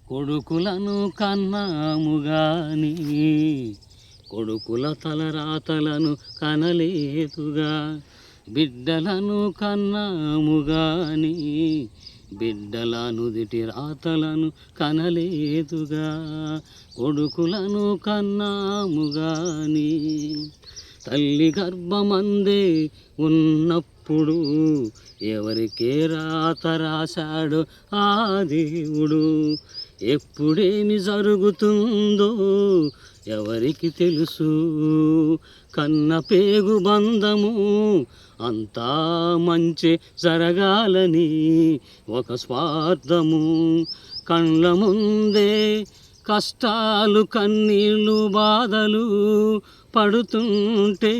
కొడుకులను కన్నాము గాని కొడుకుల తలరాతలను కనలేదుగా, బిడ్డలను కన్నాము గాని బిడ్డల నుదిటి రాతలను కనలేదుగా, కొడుకులను కన్నాము గాని. తల్లి గర్భమందే ఉన్నప్పుడు ఎవరికే రాత రాశాడో ఆ దేవుడు, ఎప్పుడేమి జరుగుతుందో ఎవరికి తెలుసు. కన్న పేగు బంధము అంతా మంచి జరగాలని ఒక స్వార్థము, కళ్ళ ముందే కష్టాలు కన్నీళ్ళు బాధలు పడుతుంటే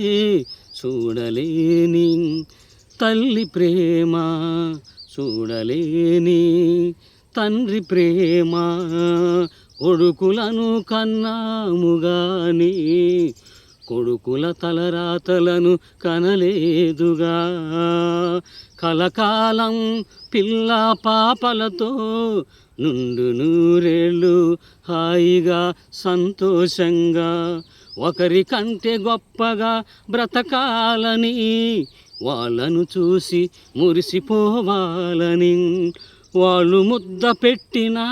చూడలేని తల్లి ప్రేమ, చూడలేని తండ్రి ప్రేమ. కొడుకులను కన్నాము గాని కొడుకుల తలరాతలను కనలేదుగా, కలకాలం పిల్ల పాపలతో నుండు నూరేళ్ళు హాయిగా సంతోషంగా ఒకరికంటే గొప్పగా బ్రతకాలని, వాళ్ళను చూసి మురిసిపోవాలని. వాళ్ళు ముద్ద పెట్టినా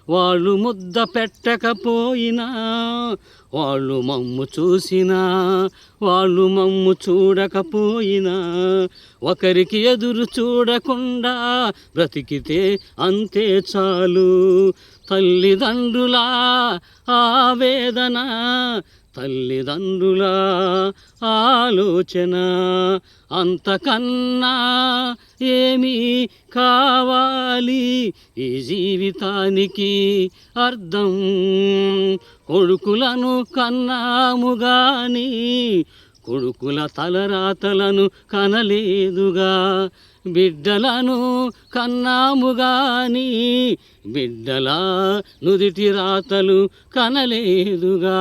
వాళ్ళు ముద్ద పెట్టకపోయినా, వాళ్ళు మమ్ము చూసినా వాళ్ళు మమ్ము చూడకపోయినా, ఒకరికి ఎదురు చూడకుండా బ్రతికితే అంతే చాలు. తల్లిదండ్రుల ఆవేదన, తల్లిదండ్రుల ఆలోచన, అంతకన్నా ఏమీ కావాలి ఈ జీవితానికి అర్థం. కొడుకులను కన్నాము గాని కొడుకుల తలరాతలను కనలేదుగా, బిడ్డలను కన్నాము గాని బిడ్డల నుదిటి రాతలు కనలేదుగా.